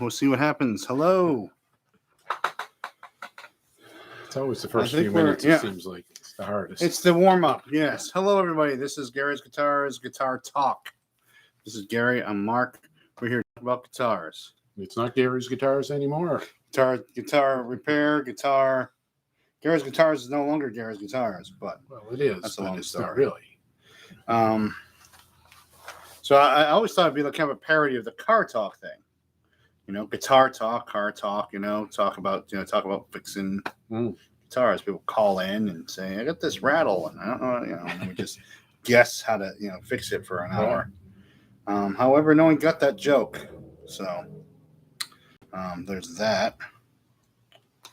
We'll see what happens. Hello. It's always the first few minutes, it seems like it's the hardest. It's the warm-up, yes. Hello, everybody. This is Gary's Guitars, Guitar Talk. This is Gary. I'm Mark. We're here to talk about guitars. It's not Gary's Guitars anymore. Guitar repair, guitar. Gary's Guitars is no longer Gary's Guitars, but... Well, it is. That's a long story. Not really. So I always thought it'd be like kind of a parody of the car talk thing. You know, guitar talk, car talk, talk about fixing guitars. People call in and say, I got this rattle and I don't know, and we just guess how to, fix it for an hour. However, no one got that joke. So there's that.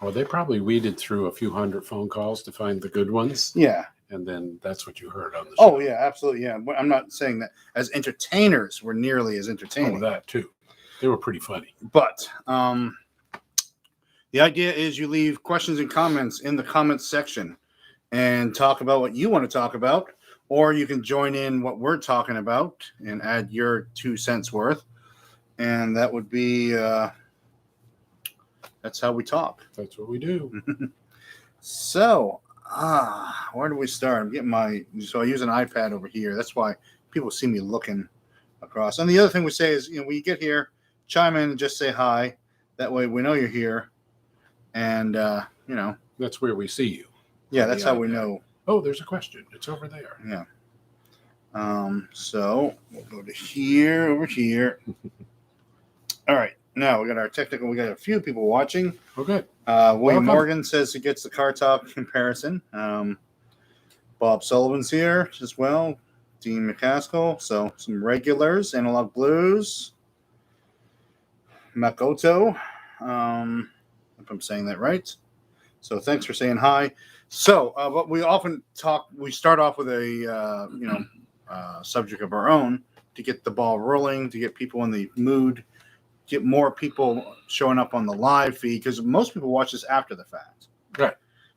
Well, they probably weeded through a few hundred phone calls to find the good ones. Yeah. And then that's what you heard on the show. Oh, yeah, absolutely. Yeah. But I'm not saying that as entertainers, we're nearly as entertaining. Oh, that too. They were pretty funny. But the idea is you leave questions and comments in the comments section and talk about what you want to talk about, or you can join in what we're talking about and add your 2 cents worth. And that would be, that's how we talk. That's what we do. So, where do we start? I'm getting so I use an iPad over here. That's why people see me looking across. And the other thing we say is, when you get here, chime in and just say hi. That way we know you're here. And, That's where we see you. Yeah, that's how we know. Oh, there's a question. It's over there. Yeah. So we'll go to here, over here. All right. Now we got our technical. We got a few people watching. Okay. William Morgan says he gets the car talk comparison. Bob Sullivan's here as well. Dean McCaskill. So some regulars. Analog Blues. Makoto. If I'm saying that right. So thanks for saying hi. So, but we often we start off with a, subject of our own to get the ball rolling, to get people in the mood, get more people showing up on the live feed, because most people watch this after the fact. Right.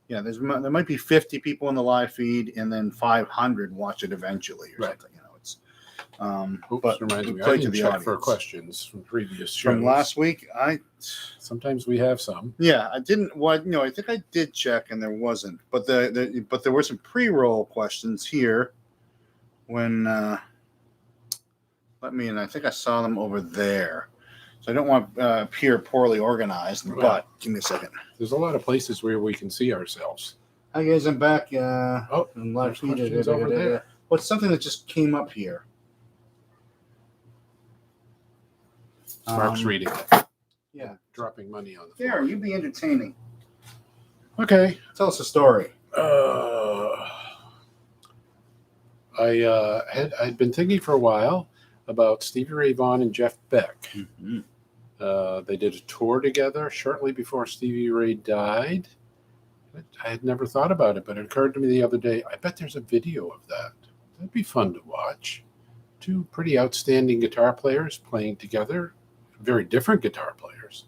Yeah, there might be 50 people in the live feed, and then 500 watch it eventually or something. It's but reminds me, I didn't check for questions from previous shows. From last week, sometimes we have some. Yeah, I didn't. Well, I think I did check, and there wasn't. But but there were some pre-roll questions here. When I think I saw them over there. So I don't want to appear poorly organized. Right. But give me a second. There's a lot of places where we can see ourselves. Hi guys, I'm back. Live feed over there. What's something that just came up here? Mark's reading it. Yeah. Dropping money on the floor. There, you be entertaining. Okay. Tell us a story. I'd been thinking for a while about Stevie Ray Vaughan and Jeff Beck. Mm-hmm. They did a tour together shortly before Stevie Ray died. I had never thought about it, but it occurred to me the other day, I bet there's a video of that. That'd be fun to watch. Two pretty outstanding guitar players playing together, very different guitar players.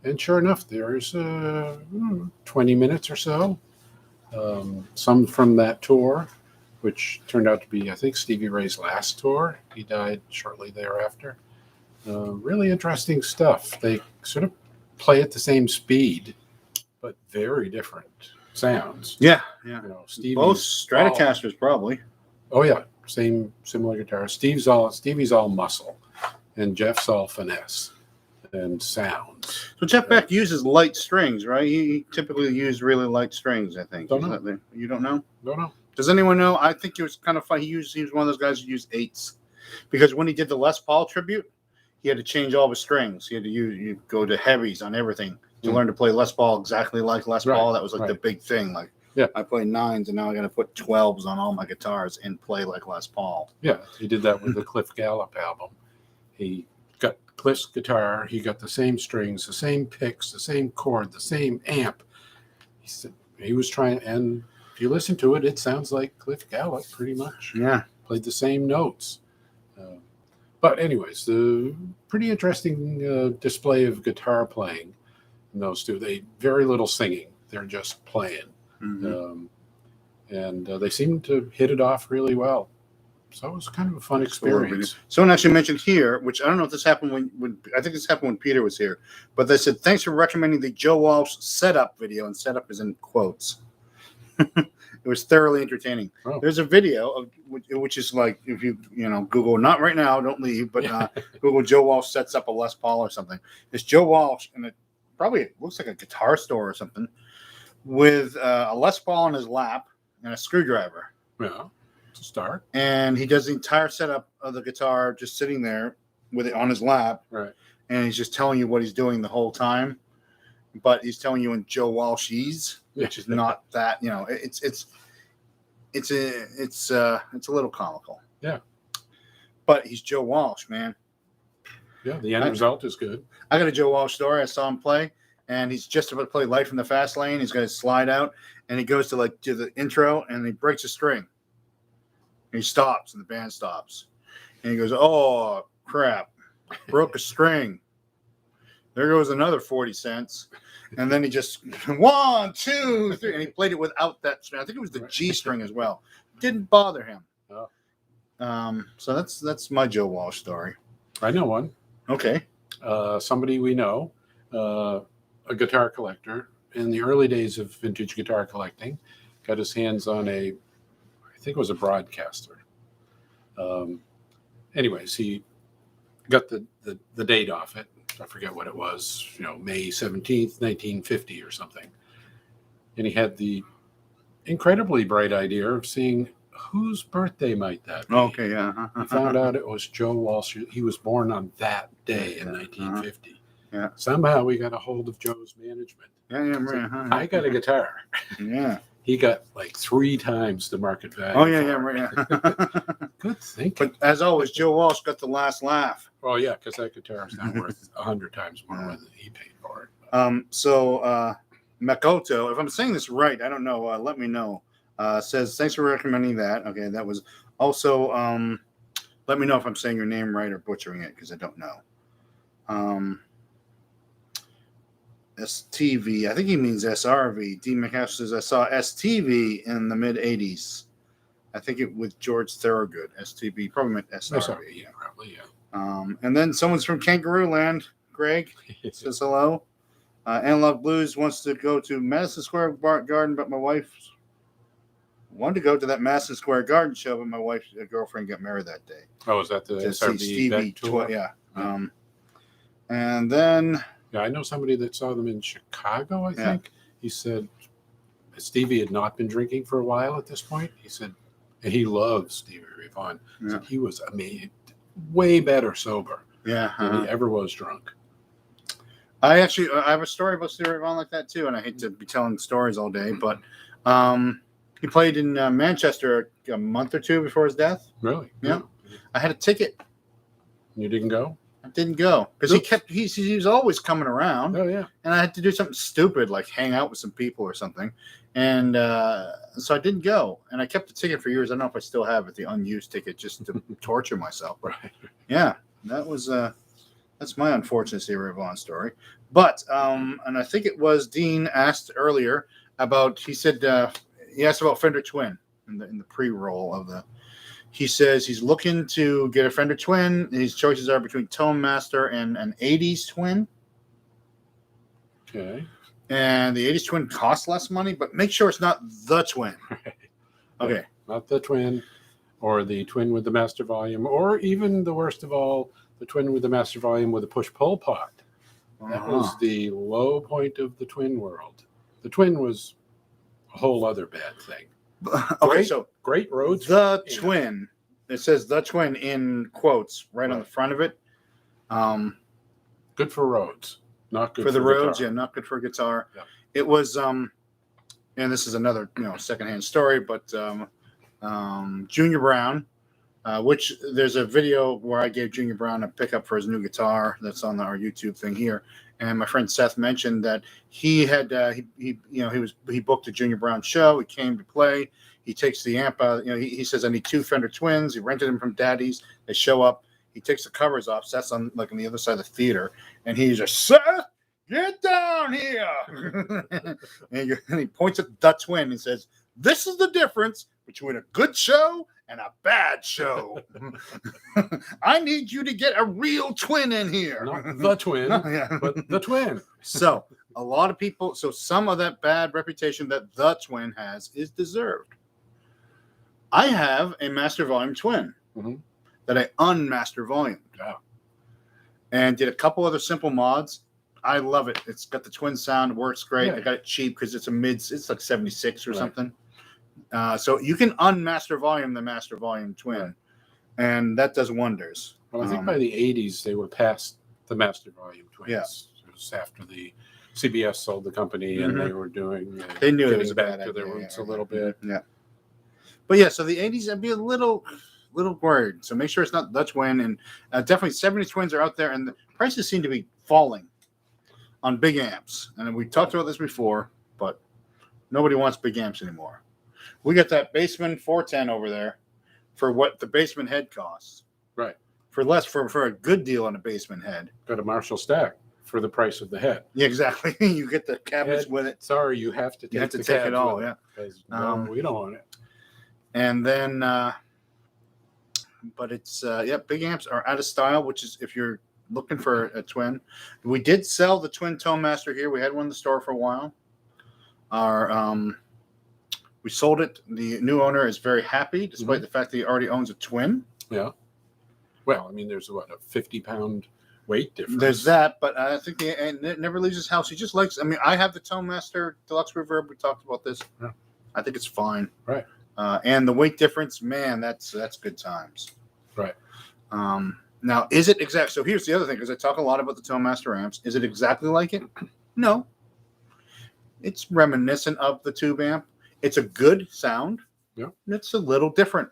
And sure enough, there's 20 minutes or so. Some from that tour, which turned out to be, I think, Stevie Ray's last tour. He died shortly thereafter. Really interesting stuff. They sort of play at the same speed, but very different sounds. Yeah. Both Stratocasters probably. Oh yeah, similar guitar. Stevie's all muscle, and Jeff's all finesse and sounds. So Jeff Beck uses light strings, right? He typically uses really light strings, I think. Don't know. You don't know? Don't know. Does anyone know? I think it was kind of fun. He was one of those guys who used eights, because when he did the Les Paul tribute, he had to change all of his strings. He had to go to heavies on everything to learn to play Les Paul exactly like Les Paul. That was like the big thing. Like, I play 9s, and now I got to put 12s on all my guitars and play like Les Paul. Yeah, he did that with the Cliff Gallup album. He got Cliff's guitar. He got the same strings, the same picks, the same chord, the same amp. He said he was trying, and if you listen to it, it sounds like Cliff Gallup pretty much. Yeah. Played the same notes. But anyways, the pretty interesting display of guitar playing in those two. They very little singing. They're just playing. Mm-hmm. And they seem to hit it off really well. So it was kind of a fun Explore experience. Someone actually mentioned here, which I don't know if this happened when I think this happened when Peter was here, but they said, thanks for recommending the Joe Walsh setup video, and setup is in quotes. It was thoroughly entertaining. Oh. There's a video of which is like, if you Google, not right now, don't leave, but Google Joe Walsh sets up a Les Paul or something. It's Joe Walsh, and it probably looks like a guitar store or something, with a Les Paul in his lap and a screwdriver. Yeah, to start. And he does the entire setup of the guitar just sitting there with it on his lap. Right. And he's just telling you what he's doing the whole time. But he's telling you in Joe Walshese, which is not that, it's a little comical. Yeah. But he's Joe Walsh, man. Yeah, the end result is good. I got a Joe Walsh story. I saw him play, and he's just about to play Life in the Fast Lane. He's got his slide out, and he goes to the intro, and he breaks a string. And he stops, and the band stops. And he goes, oh, crap. Broke a string. There goes another 40 cents. And then he just, 1, 2, 3. And he played it without that string. I think it was the G string as well. Didn't bother him. Oh. So that's my Joe Walsh story. I know one. Okay. Somebody we know, a guitar collector in the early days of vintage guitar collecting, got his hands on I think it was a broadcaster. Anyways, he got the date off it. I forget what it was, May 17th, 1950 or something. And he had the incredibly bright idea of seeing whose birthday might that be. Okay, yeah. He found out it was Joe Walsh. He was born on that day in 1950. Yeah. Somehow we got a hold of Joe's management. Yeah, right. I got a guitar. Yeah. He got like 3 times the market value. Oh, yeah, right. Good thinking. But as always, Joe Walsh got the last laugh. Well, yeah, because that guitar is now worth 100 times more than he paid for it. Makoto, if I'm saying this right, I don't know. Let me know. Says, thanks for recommending that. Okay, that was also, let me know if I'm saying your name right or butchering it, because I don't know. STV, I think he means SRV. D. McCash says, I saw STV in the mid-'80s. I think it with George Thorogood. STV, probably meant SRV. Yeah, probably, yeah. And then someone's from Kangaroo Land. Greg says hello. Analog Blues wants to go to Madison Square Garden, but my wife wanted to go to that Madison Square Garden show, but my wife's girlfriend got married that day. Oh, is that the SRV Stevie tour? Yeah. And then... Yeah, I know somebody that saw them in Chicago, I think. He said Stevie had not been drinking for a while at this point. He said, and he loves Stevie Ray Vaughan. He said he was amazing, way better sober than he ever was drunk. I have a story about Stevie Ray Vaughan like that too, and I hate to be telling stories all day, but he played in Manchester a month or two before his death. Really? Yeah. I had a ticket. You didn't go? I didn't go because he was always coming around. Oh yeah. And I had to do something stupid like hang out with some people or something, and so I didn't go. And I kept the ticket for years. I don't know if I still have it, the unused ticket, just to torture myself. Right. Yeah, that was that's my unfortunate Stevie Ray Vaughan story. But and I think it was Dean asked earlier about. He said he asked about Fender Twin in the pre-roll of the. He says he's looking to get a Fender Twin. His choices are between Tone Master and an 80s Twin. Okay. And the 80s Twin costs less money, but make sure it's not the Twin. Right. Okay. Not the Twin, or the Twin with the master volume, or even the worst of all, the Twin with the master volume with a push-pull pot. That was the low point of the Twin world. The Twin was a whole other bad thing. Okay, so great Rhodes. The Twin. It says the Twin in quotes right on the front of it. Good for Rhodes, not good for the Rhodes. guitar. Yeah, not good for guitar. Yeah. It was and this is another secondhand story, but Junior Brown, which there's a video where I gave Junior Brown a pickup for his new guitar that's on our YouTube thing here. And my friend Seth mentioned that he had he booked a Junior Brown show. He came to play. He takes the amp out. He says, I need 2 Fender Twins. He rented them from Daddy's. They show up. He takes the covers off. Seth's on the other side of the theater, and he's just, Seth, get down here. and he points at the Twin and says, this is the difference between a good show and a bad show. I need you to get a real twin in here. Not the twin, Yeah. but the twin. So a lot of people, so some of that bad reputation that the twin has is deserved. I have a master volume twin that I unmaster volume. Yeah. And did a couple other simple mods. I love it. It's got the twin sound. It works great. Yeah. I got it cheap because it's it's like 76 or something. So you can unmaster volume the master volume twin, and that does wonders. Well, I think by the 80s, they were past the master volume twins. Yeah. It was after the CBS sold the company, and they were doing. They knew it getting was a back bad to their idea, roots a little bit. Yeah. But yeah, so the 80s, I'd be a little worried. So make sure it's not the twin, and definitely 70 twins are out there, and the prices seem to be falling on big amps. And we talked about this before, but nobody wants big amps anymore. We got that Bassman 410 over there for what the Bassman head costs. Right. For less, for a good deal on a Bassman head. Got a Marshall stack for the price of the head. Yeah, exactly. You get the cabinets with it. Sorry, you have to take it all. Yeah. Because we don't want it. And then, but it's big amps are out of style, which is if you're looking for a twin. We did sell the twin Tone Master here. We had one in the store for a while. We sold it. The new owner is very happy, despite the fact that he already owns a twin. Yeah. Well, I mean, there's a 50-pound weight difference. There's that, but I think it never leaves his house. He just likes. I mean, I have the Tone Master Deluxe Reverb. We talked about this. Yeah. I think it's fine. Right. And the weight difference, man, that's good times. Right. Now, is it exact? So here's the other thing, because I talk a lot about the Tone Master amps. Is it exactly like it? No. It's reminiscent of the tube amp. It's a good sound. Yeah. It's a little different.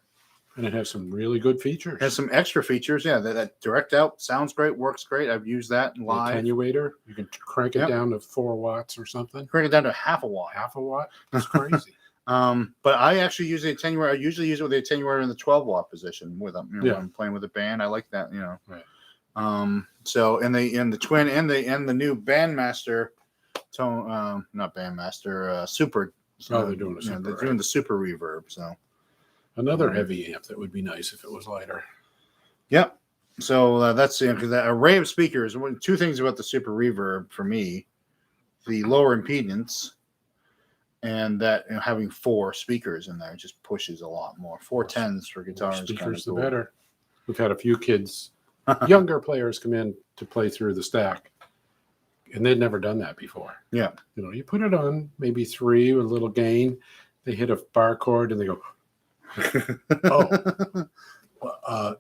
And it has some really good features. It has some extra features. Yeah, that direct out sounds great, works great. I've used that live. The attenuator, you can crank it down to 4 watts or something. Crank it down to half a watt. Half a watt? That's crazy. But I actually use the attenuator. I usually use it with the attenuator in the 12-watt position with them. When I'm playing with a band, I like that. Right. So in the twin and the new Bandmaster tone, not Bandmaster, Super. Oh, they're doing a super. They're doing the Super reverb. So another heavy amp that would be nice if it was lighter. Yep. So that's because that array of speakers. Two things about the Super reverb for me: the lower impedance. And that having 4 speakers in there just pushes a lot more. 410s for guitars. Speakers, cool. the better. We've had a few kids, younger players, come in to play through the stack, and they'd never done that before. Yeah. You put it on maybe 3 with a little gain. They hit a bar chord and they go, oh,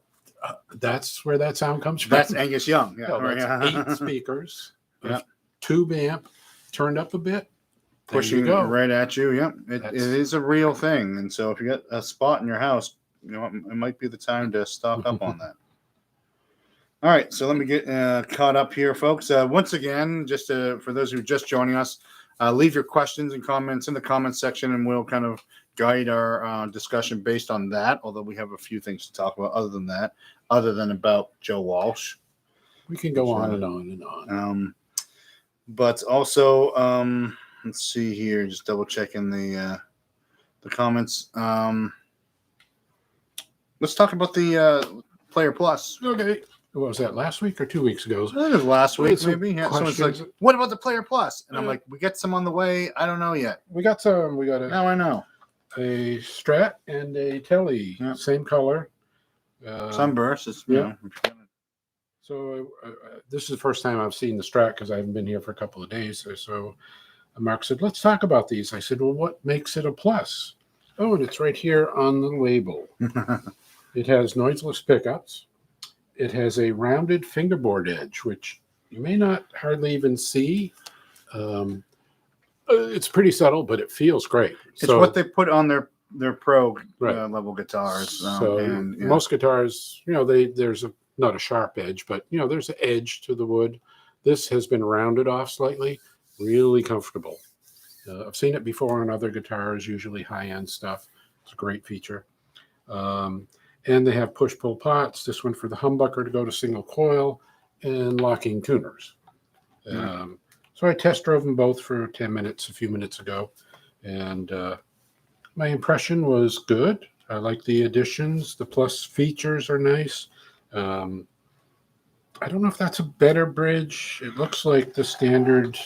that's where that sound comes from. That's Angus Young. Yeah. No, that's 8 speakers. Yeah. Tube amp turned up a bit. Pushing right at you. Yep. It is a real thing. And so if you got a spot in your house, it might be the time to stock up on that. All right. So let me get caught up here, folks. Once again, just for those who are just joining us, leave your questions and comments in the comments section, and we'll kind of guide our discussion based on that. Although we have a few things to talk about other than about Joe Walsh. We can go on and on and on. But also, let's see here. Just double checking the comments. Let's talk about the Player Plus. Okay. What was that, last week or 2 weeks ago? I think it was last week, some maybe. Yeah, someone's like, what about the Player Plus? And I'm like, we get some on the way. I don't know yet. We got some. We got Now I know. a Strat and a Telly, same color. Sunburst. It's, So this is the first time I've seen the Strat because I haven't been here for a couple of days. So Mark said, let's talk about these. I said, well, what makes it a plus? Oh, and it's right here on the label. It has noiseless pickups. It has a rounded fingerboard edge, which you may not hardly even see. It's pretty subtle, but it feels great. It's what they put on their pro level guitars. Most guitars, there's not a sharp edge, but there's an edge to the wood. This has been rounded off slightly. Really comfortable. I've seen it before on other guitars, usually high-end stuff. It's a great feature. And they have push-pull pots. This one for the humbucker to go to single coil, and locking tuners. So I test drove them both for 10 minutes a few minutes ago, and my impression was good. I like the additions. The Plus features are nice. I don't know if that's a better bridge. It looks like the standard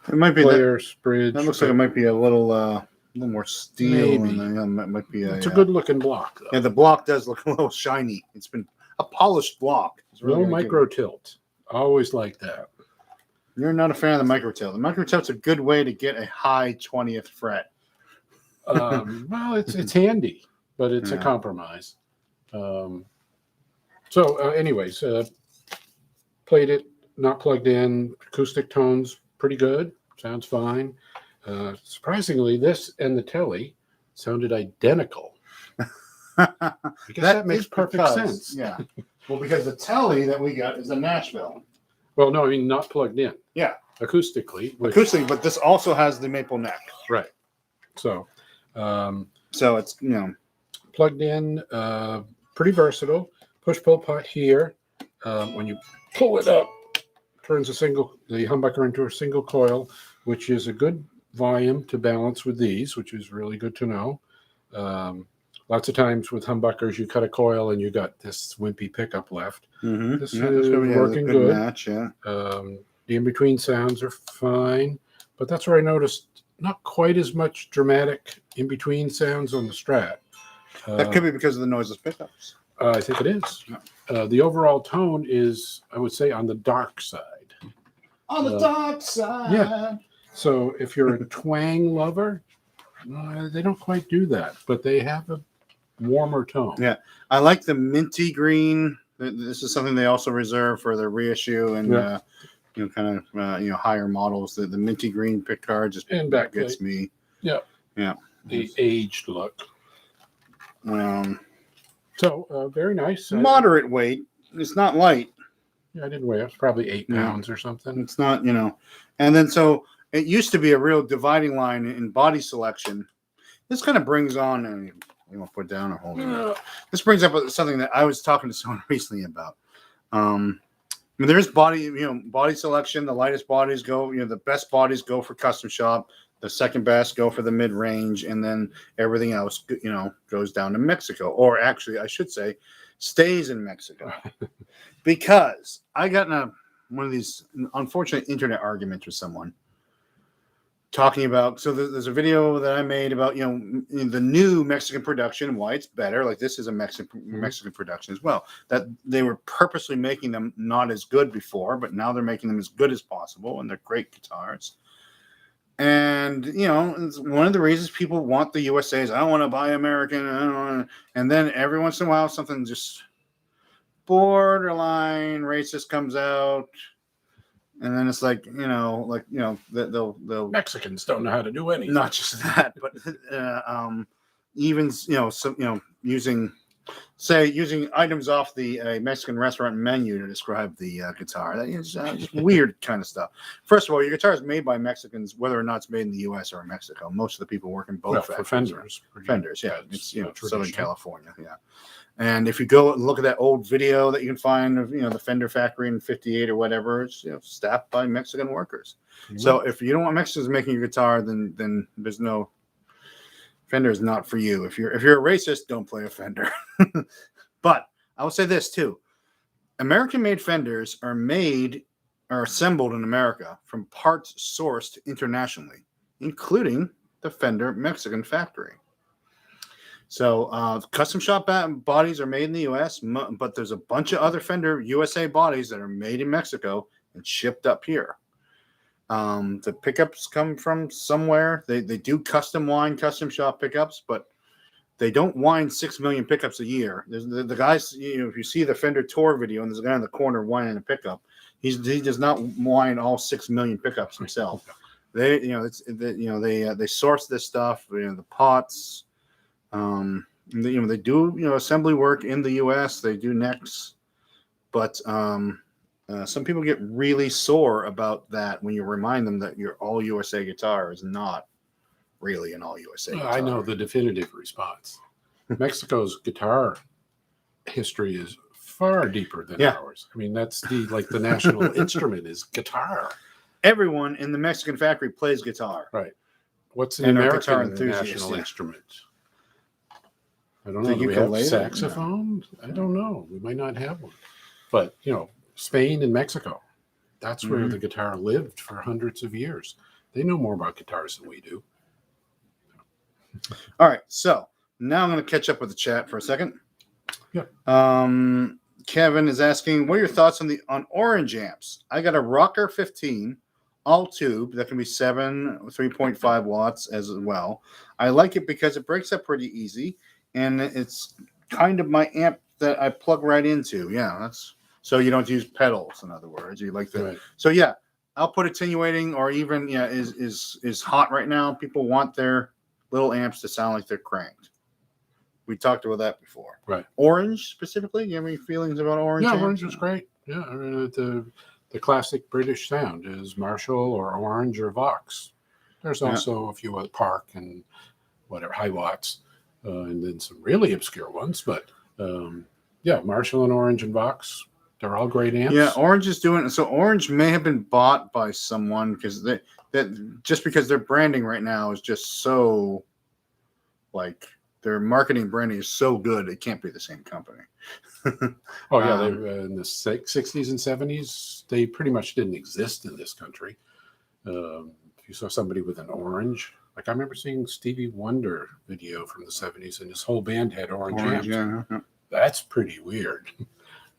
It might be Player's bridge. That looks like it might be a little more steel. Maybe. And it might be It's a good looking block, though. Yeah, the block does look a little shiny. It's been a polished block. It's really no micro tilt. Always like that. You're not a fan of the micro tilt. The micro tilt's a good way to get a high 20th fret. Well, it's handy, but it's a compromise. Anyways, played it, not plugged in. Acoustic tones, pretty good. Sounds fine. Surprisingly, this and the Telly sounded identical. I guess that makes perfect sense. Yeah. Well, because the Telly that we got is a Nashville. Well, no, I mean not plugged in. Yeah. Acoustically. Acoustically, but this also has the maple neck. Right. So it's, plugged in, pretty versatile. Push-pull pot here. When you pull it up, turns the humbucker into a single coil, which is a good volume to balance with these, which is really good to know. Lots of times with humbuckers, you cut a coil and you got this wimpy pickup left. Mm-hmm. This is working good. Match, yeah. The in-between sounds are fine, but that's where I noticed not quite as much dramatic in-between sounds on the Strat. That could be because of the noiseless pickups. I think it is. The overall tone is, I would say, on the dark side. On the dark side. Yeah. So if you're a twang lover, they don't quite do that, but they have a warmer tone. Yeah. I like the minty green. This is something they also reserve for the reissue and, higher models. The minty green pickguard just gets me. Yeah. Yeah. The aged look. Very nice. Moderate weight. It's not light. Yeah, I didn't weigh it. It's probably 8 pounds or something. It's not, And then it used to be a real dividing line in body selection. This kind of brings on, and you want to put down or hold it. This brings up something that I was talking to someone recently about. There's body selection. The lightest bodies go, the best bodies go for custom shop. The second best go for the mid range, and then everything else, goes down to Mexico. Or actually, I should say, stays in Mexico, because I got in one of these unfortunate internet arguments with someone talking about. So there's a video that I made about the new Mexican production, why it's better. Like this is a Mexican production as well. That they were purposely making them not as good before, but now they're making them as good as possible, and they're great guitars. And it's one of the reasons people want the USA is I don't want to buy American. I don't want to. And then every once in a while, something just borderline racist comes out, and then it's like they'll Mexicans don't know how to do anything. Not just that, but even using items off the Mexican restaurant menu to describe the guitar. That is just weird kind of stuff. First of all, your guitar is made by Mexicans, whether or not it's made in the U.S. or in Mexico. Most of the people work in both factories. Fenders, yeah. It's Southern California, yeah. And if you go and look at that old video that you can find of the Fender factory in '58 or whatever, it's staffed by Mexican workers. Mm-hmm. So if you don't want Mexicans making your guitar, then there's no. Fender is not for you. If you're a racist, don't play a Fender. But I will say this too: American-made Fenders are assembled in America from parts sourced internationally, including the Fender Mexican factory. So custom shop bodies are made in the U.S., but there's a bunch of other Fender USA bodies that are made in Mexico and shipped up here. The pickups come from somewhere. They do custom shop pickups, but they don't wind 6 million pickups a year. There's the guys, if you see the Fender tour video and there's a guy in the corner winding a pickup, he does not wind all 6 million pickups himself. They source this stuff, the pots. They do assembly work in the U.S. They do necks, but some people get really sore about that when you remind them that your all USA guitar is not really an all USA guitar. I know the definitive response. Mexico's guitar history is far deeper than ours. I mean, that's the national instrument is guitar. Everyone in the Mexican factory plays guitar. Right. What's an American national instrument? I don't The know. Do we have ukulele? saxophone? I don't know. We might not have one. But, Spain and Mexico, that's where the guitar lived for hundreds of years. They know more about guitars than we do. All right, so now I'm going to catch up with the chat for a second. Yeah. Kevin is asking, what are your thoughts on orange amps? I got a Rocker 15 all tube that can be 3.5 watts as well. I like it because it breaks up pretty easy, and it's kind of my amp that I plug right into. Yeah, that's so you don't use pedals. In other words, you like the Right. So yeah, output attenuating or even is hot right now. People want their little amps to sound like they're cranked. We talked about that before. Right. Orange specifically, you have any feelings about orange? Yeah, orange is great. Yeah, I mean, the classic British sound is Marshall or Orange or Vox. There's also a few other Park and whatever high watts, and then some really obscure ones. But Marshall and Orange and Vox, they're all great amps. Yeah, Orange is doing so. Orange may have been bought by someone because because their branding right now is just so like. Their marketing branding is so good, it can't be the same company. Oh, yeah. They in the 60s and 70s, they pretty much didn't exist in this country. If you saw somebody with an orange, like I remember seeing Stevie Wonder video from the 70s, and his whole band had orange amps. Yeah. That's pretty weird.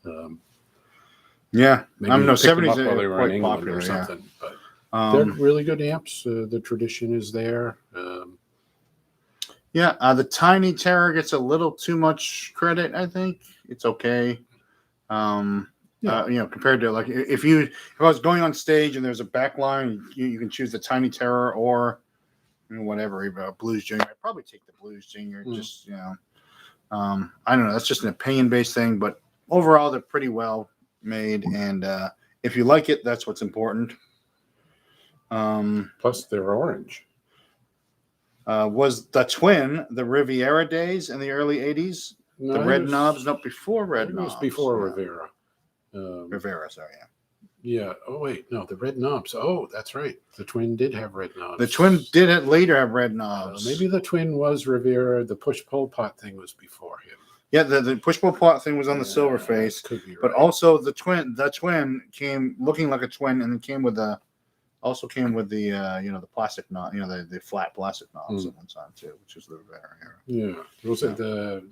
Yeah. Maybe I'm no picked them 70s up while they were in quite England popular or something. Yeah. But they're really good amps. The tradition is there. The Tiny Terror gets a little too much credit. I think it's okay. Compared to like if I was going on stage and there's a back line, you can choose the Tiny Terror or whatever, even a Blues Junior. I'd probably take the Blues Junior. Just I don't know. That's just an opinion based thing, but overall they're pretty well made, and if you like it, that's what's important. Plus, they're orange. Was the Twin the Riviera days in the early 80s? No, the red knobs? No, before red knobs. It was before Rivera. Rivera, sorry, yeah. Oh, wait. No, the red knobs. Oh, that's right. The Twin did have red knobs. The Twin did later have red knobs. Maybe the Twin was Rivera. The push-pull pot thing was before him. Yeah, the push-pull pot thing was on the silver face. Could be right. But also the Twin came looking like a Twin, and then came with the the plastic knob, the flat plastic knobs at one time too, which was the Rivera era. Yeah, it was at the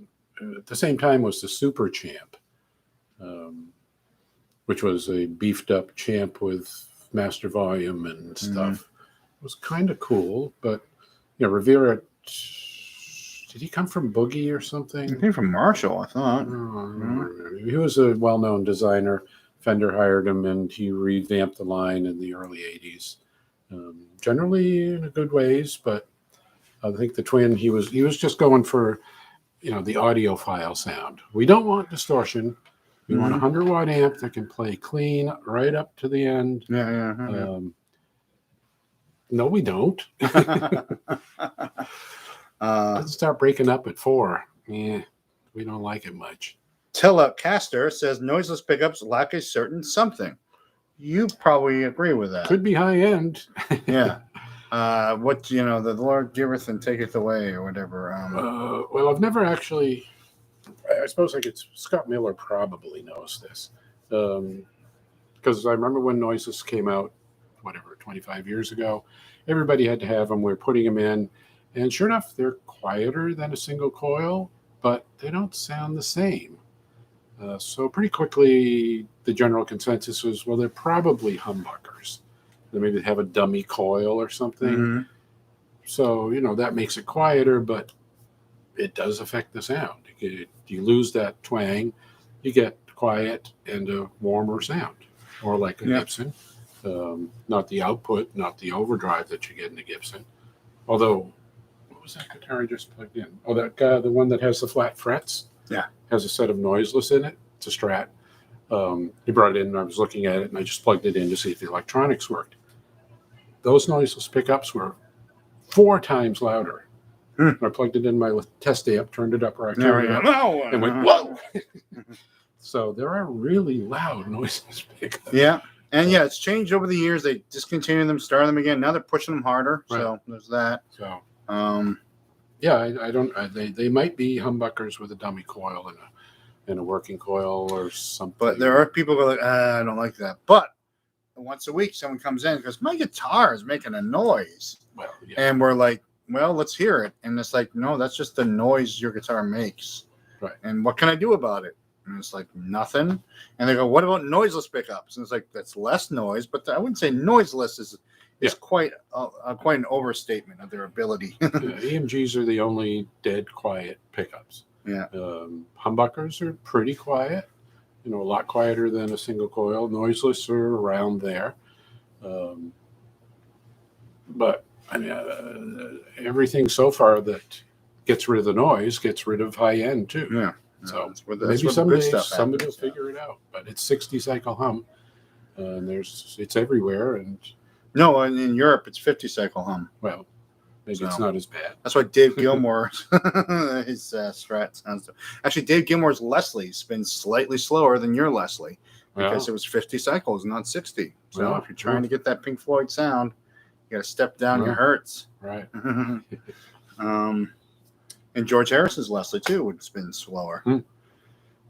same time was the Super Champ, which was a beefed up Champ with master volume and stuff. It was kind of cool, but Rivera. Did he come from Boogie or something? He came from Marshall, I thought. He was a well-known designer. Fender hired him, and he revamped the line in the early 80s. Generally in a good ways, but I think the Twin, he was just going for, the audiophile sound. We don't want distortion. We want a 100-watt amp that can play clean right up to the end. Yeah. No, we don't. Let's start breaking up at 4. Yeah, we don't like it much. Telecaster says noiseless pickups lack a certain something. You probably agree with that. Could be high end. Yeah. What the Lord giveth and taketh away, or whatever. Well, I've never actually. I suppose Scott Miller probably knows this, because I remember when Noiseless came out, 25 years ago. Everybody had to have them. We're putting them in, and sure enough, they're quieter than a single coil, but they don't sound the same. So pretty quickly, the general consensus was, well, they're probably humbuckers. They maybe have a dummy coil or something. So, that makes it quieter, but it does affect the sound. You lose that twang, you get quiet and a warmer sound, or like a Gibson. Not the output, not the overdrive that you get in the Gibson. Although, what was that guitar I just plugged in? Oh, that guy, the one that has the flat frets? Yeah. Has a set of Noiseless in it. It's a Strat. He brought it in, and I was looking at it, and I just plugged it in to see if the electronics worked. Those Noiseless pickups were 4 times louder. I plugged it in my test amp, turned it up where I carried it, and went, whoa! So there are really loud Noiseless pickups. Yeah. And it's changed over the years. They discontinued them, started them again. Now they're pushing them harder. Right. So there's that. So Yeah, I don't. They might be humbuckers with a dummy coil and a working coil or something. But there are people who are like, I don't like that. But once a week, someone comes in and goes, my guitar is making a noise. Well, yeah. And we're like, well, let's hear it. And it's like, no, that's just the noise your guitar makes. Right. And what can I do about it? And it's like, nothing. And they go, what about noiseless pickups? And it's like, that's less noise. But I wouldn't say noiseless is quite an overstatement of their ability. EMGs are the only dead quiet pickups. Yeah. Humbuckers are pretty quiet. A lot quieter than a single coil. Noiseless are around there. But I mean, everything so far that gets rid of the noise gets rid of high end too. Yeah. So that's where maybe the someday good stuff somebody will happens, figure it out. But it's 60 cycle hum, and it's everywhere. And no, in Europe it's 50 cycle hum. Well, maybe it's not as bad. That's why Dave Gilmour, his Strat sounds. Actually, Dave Gilmour's Leslie spins slightly slower than your Leslie because it was 50 cycles, not 60. So if you're trying to get that Pink Floyd sound, you got to step down your hertz. Right. And George Harrison's Leslie too would spin slower.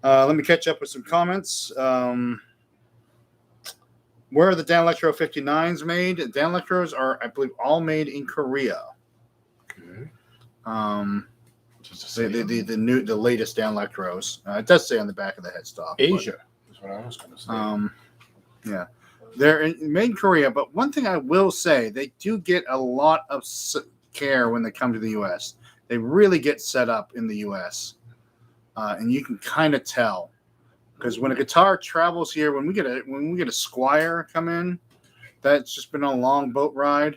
Let me catch up with some comments. Where are the Dan Electro 59s made? Dan Electros are, I believe, all made in Korea. Okay. The latest Dan Electros. It does say on the back of the headstock. Asia is what I was going to say. Yeah, they're made in Korea. But one thing I will say, they do get a lot of care when they come to the U.S. They really get set up in the U.S. And you can kind of tell. Because when a guitar travels here, when we get a Squire come in, that's just been on a long boat ride,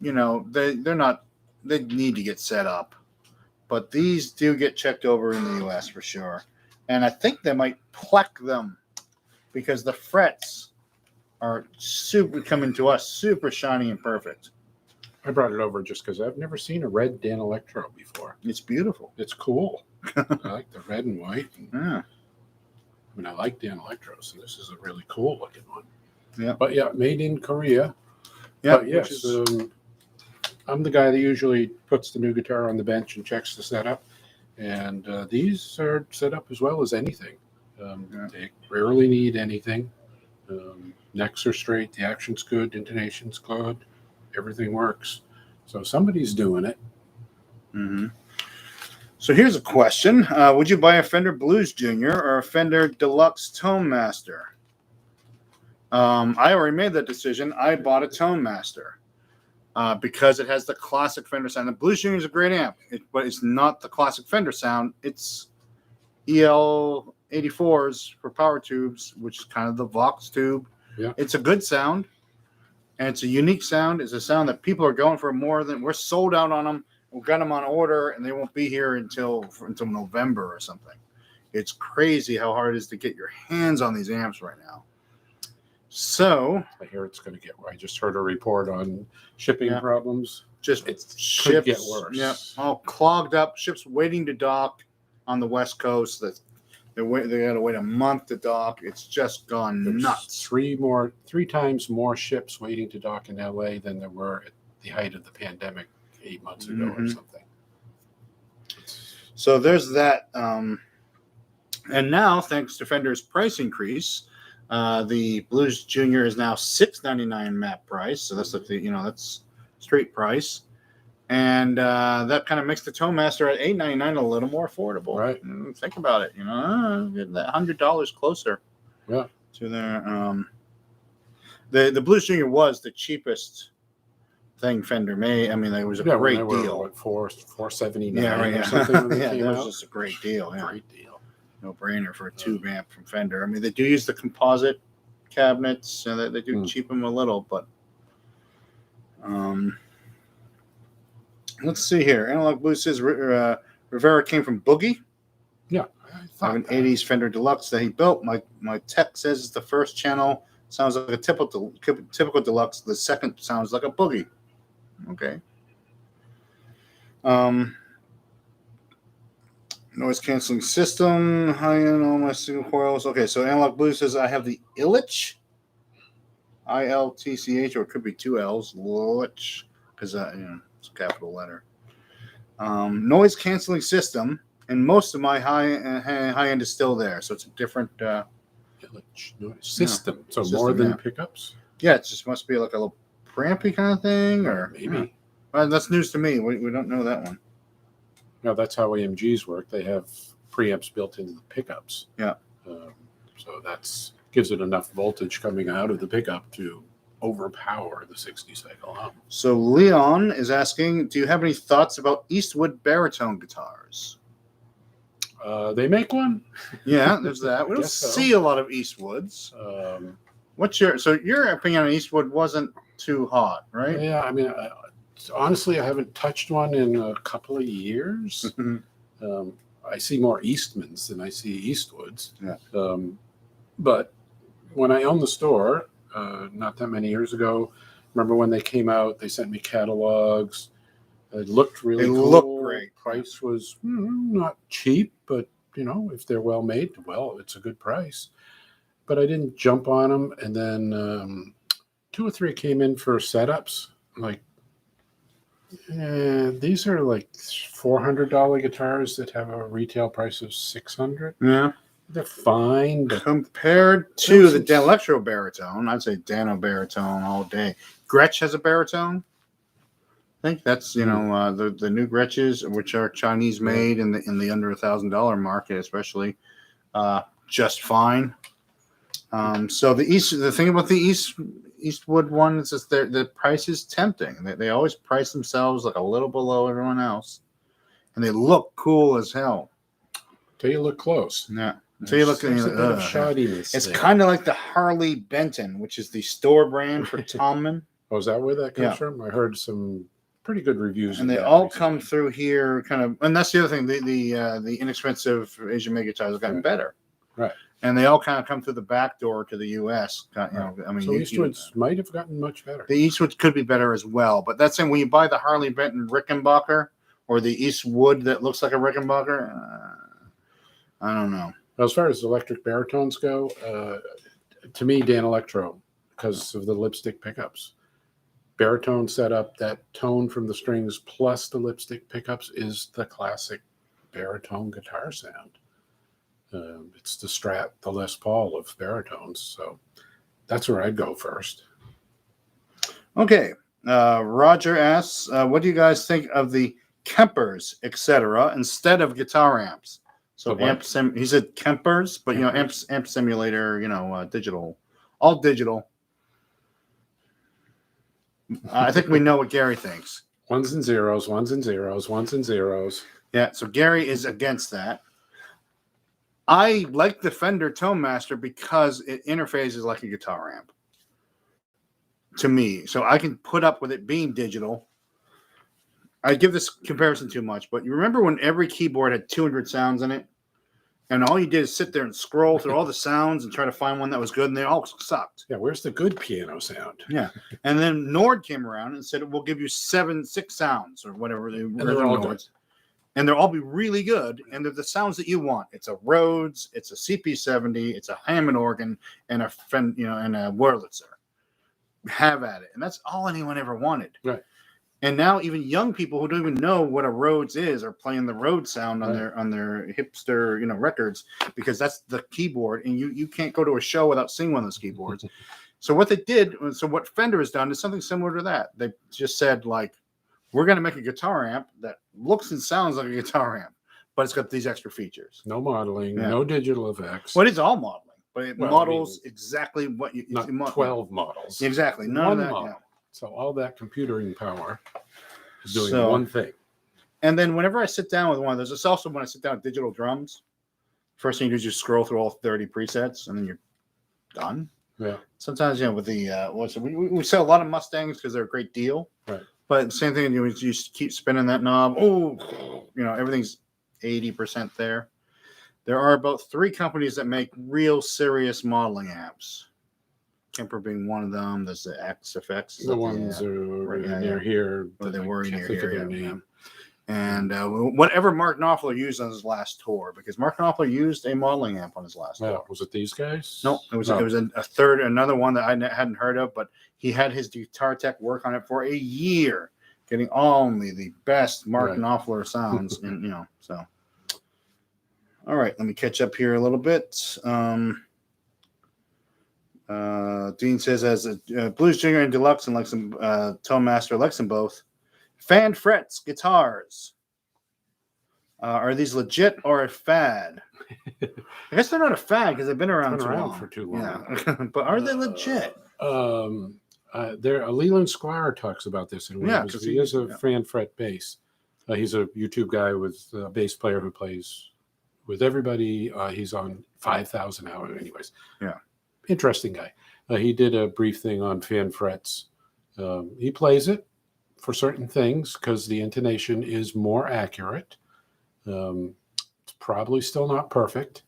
they need to get set up. But these do get checked over in the US for sure. And I think they might pleck them because the frets are coming to us super shiny and perfect. I brought it over just because I've never seen a red Dan Electro before. It's beautiful. It's cool. I like the red and white. Yeah. I mean, I like Dan Electro, so this is a really cool looking one. Yeah. But yeah, made in Korea. Yeah. But yes, I'm the guy that usually puts the new guitar on the bench and checks the setup. And these are set up as well as anything. They rarely need anything. Necks are straight. The action's good. Intonation's good. Everything works. So somebody's doing it. Mm-hmm. So here's a question. Would you buy a Fender Blues Junior or a Fender Deluxe Tone Master? I already made that decision. I bought a Tone Master because it has the classic Fender sound. The Blues Junior is a great amp, but it's not the classic Fender sound. It's EL84s for power tubes, which is kind of the Vox tube. Yeah. It's a good sound, and it's a unique sound. It's a sound that people are going for more than we're sold out on them. We've got them on order, and they won't be here until November or something. It's crazy how hard it is to get your hands on these amps right now. So I hear it's going to get. I just heard a report on shipping problems. Could get worse. Yeah, all clogged up. Ships waiting to dock on the West Coast. They got to wait a month to dock. It's just gone nuts. Three times more ships waiting to dock in LA than there were at the height of the pandemic 8 months ago or something. So there's that. And now, thanks to Fender's price increase, the Blues Junior is now $699 MAP price. So that's that's street price. And that kind of makes the Tone Master at $899 a little more affordable. Right. Think about it. Getting that $100 closer. Yeah. To their the Blues Junior was the cheapest thing Fender made. I mean, it was a great deal. What, $479 or something? That was just a great deal. Yeah. Great deal. No brainer for a tube amp from Fender. I mean, they do use the composite cabinets, and they do cheap them a little, but let's see here. Analog Blues says Rivera came from Boogie. Yeah, I have an '80s Fender Deluxe that he built. My tech says it's the first channel sounds like a typical Deluxe. The second sounds like a Boogie. Okay. Noise canceling system, high end, all my single coils. Okay, so Analog Blues says I have the Illich, ILTCH, or it could be two L's, Illich, because it's a capital letter. Noise canceling system, and most of my high end is still there. So it's a different system. So system, more than pickups. Yeah, it just must be like a little preampy kind of thing, or maybe. Well, that's news to me. We don't know that one. No, that's how AMGs work. They have preamps built into the pickups. Yeah. So that's gives it enough voltage coming out of the pickup to overpower the 60 cycle hum. So Leon is asking, do you have any thoughts about Eastwood baritone guitars? They make one. Yeah, there's that. We don't see a lot of Eastwoods. What's your opinion on Eastwood? Wasn't too hot, right? Yeah, I mean, honestly, I haven't touched one in a couple of years. I see more Eastmans than I see Eastwoods. Yeah. But when I owned the store, not that many years ago, remember when they came out, they sent me catalogs. It looked really cool. They looked great. Price was not cheap, but, if they're well made, well, it's a good price. But I didn't jump on them. And then 2 or 3 came in for setups. I'm like, these are like $400 guitars that have a retail price of $600. Yeah. They're fine. But compared to the electro baritone, I'd say Dano baritone all day. Gretsch has a baritone. I think that's the new Gretches, which are Chinese made in the under $1,000 market, especially, just fine. So the thing about the Eastwood one is just the price is tempting. They always price themselves like a little below everyone else, and they look cool as hell. Till you look close. Yeah. Until you look at a bit of shoddiness. It's kind of like the Harley Benton, which is the store brand for Tommen. Oh, is that where that comes from? I heard some pretty good reviews. And they all come through here, kind of. And that's the other thing. The inexpensive Asian made guitars have gotten better. Right. And they all kind of come through the back door to the U.S. I mean, so Eastwoods might have gotten much better. The Eastwoods could be better as well, but that's saying when you buy the Harley Benton Rickenbacker or the Eastwood that looks like a Rickenbacker, I don't know. As far as electric baritones go, to me, Dan Electro, because of the lipstick pickups. Baritone setup, that tone from the strings plus the lipstick pickups is the classic baritone guitar sound. It's the Strat, the Les Paul of baritones. So that's where I'd go first. Okay. Roger asks, what do you guys think of the Kempers, etc., instead of guitar amps? So he said Kempers, but amp simulator, digital, all digital. I think we know what Gary thinks. Ones and zeros, ones and zeros, ones and zeros. Yeah, so Gary is against that. I like the Fender Tone Master because it interfaces like a guitar amp to me. So I can put up with it being digital. I give this comparison too much, but you remember when every keyboard had 200 sounds in it? And all you did is sit there and scroll through all the sounds and try to find one that was good, and they all sucked. Yeah, where's the good piano sound? Yeah. And then Nord came around and said, we'll give you 6 sounds or whatever. They're all good. And they'll all be really good, and they're the sounds that you want. It's a Rhodes, it's a CP70, it's a Hammond organ, and a Wurlitzer. Have at it. And that's all anyone ever wanted. Right. And now even young people who don't even know what a Rhodes is are playing the Rhodes sound on their hipster, records, because that's the keyboard, and you can't go to a show without seeing one of those keyboards. So what what Fender has done is something similar to that. They just said, like, we're going to make a guitar amp that looks and sounds like a guitar amp, but it's got these extra features. No modeling, no digital effects. Well, it's all modeling, but it models exactly what you... Not 12 models. Exactly. None of that. Model. So all that computering power is doing one thing. And then whenever I sit down with one of those, it's also when I sit down with digital drums, first thing you do is just scroll through all 30 presets, and then you're done. Yeah. Sometimes, with the... we sell a lot of Mustangs because they're a great deal. Right. But same thing, you just keep spinning that knob. Oh, everything's 80% there. There are about 3 companies that make real serious modeling amps. Kemper being one of them. There's the XFX. The ones near here. Or they were near here. Yeah. And whatever Mark Knopfler used on his last tour, because Mark Knopfler used a modeling amp on his last tour. Was it these guys? No, it was another one that I hadn't heard of, but he had his guitar tech work on it for a year, getting only the best Mark Knopfler sounds, and so. All right, let me catch up here a little bit. Dean says, as a blues junior and deluxe and like some tone master, like them both. Fan frets guitars. Are these legit or a fad? I guess they're not a fad because they've been around for too long. Yeah. But are they legit? Leland Squire talks about this in one because he is a fan fret bass. He's a YouTube guy with a bass player who plays with everybody. He's on 5,000 hours, anyways. Yeah, interesting guy. He did a brief thing on fan frets. He plays it for certain things because the intonation is more accurate. It's probably still not perfect,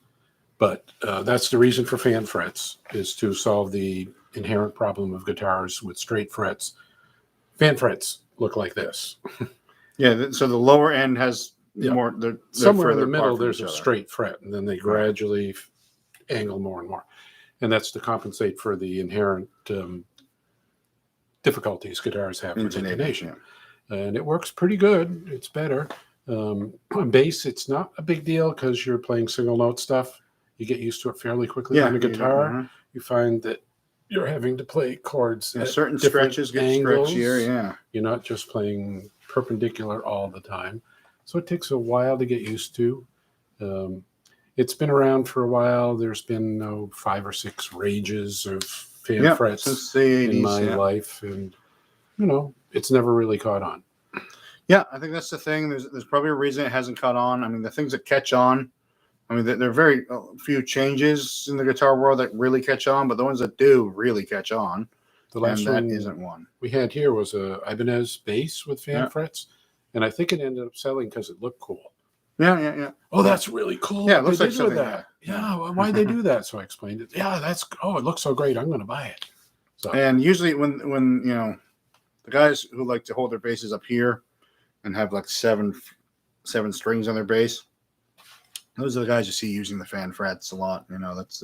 but that's the reason for fan frets, is to solve the inherent problem of guitars with straight frets. Fan frets look like this. Yeah, so the lower end has more. They're somewhere in the middle, there's a straight fret, and then they gradually angle more and more. And that's to compensate for the inherent difficulties guitars have with intonation. And it works pretty good. It's better. On bass, it's not a big deal because you're playing single note stuff. You get used to it fairly quickly. On the guitar, you find that you're having to play chords. Certain stretches get stretchier. Yeah, you're not just playing perpendicular all the time. So it takes a while to get used to. It's been around for a while. There's been 5 or 6 rages of fan frets since the 80s, in my life, and it's never really caught on. Yeah, I think that's the thing. There's probably a reason it hasn't caught on. I mean, the things that catch on, I mean, there are very few changes in the guitar world that really catch on, but the ones that do really catch on, the last one one isn't one we had here was a Ibanez bass with fan frets, and I think it ended up selling because it looked cool. Yeah. Oh, that's really cool. Yeah, it looks like something. That. Yeah, why'd they do that? So I explained it. Yeah, it looks so great. I'm going to buy it. So. And usually when the guys who like to hold their basses up here and have like seven strings on their bass, those are the guys you see using the fan frets a lot. That's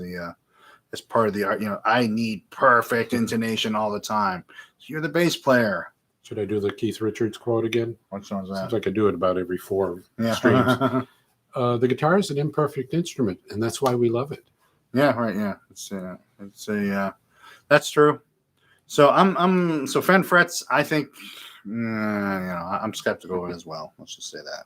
that's part of the art. I need perfect intonation all the time. So you're the bass player. Should I do the Keith Richards quote again? What song is that? Seems like I do it about every 4 streams. The guitar is an imperfect instrument, and that's why we love it. Yeah, right. Yeah, that's true. So so fan frets. I think I'm skeptical of it as well. Let's just say that.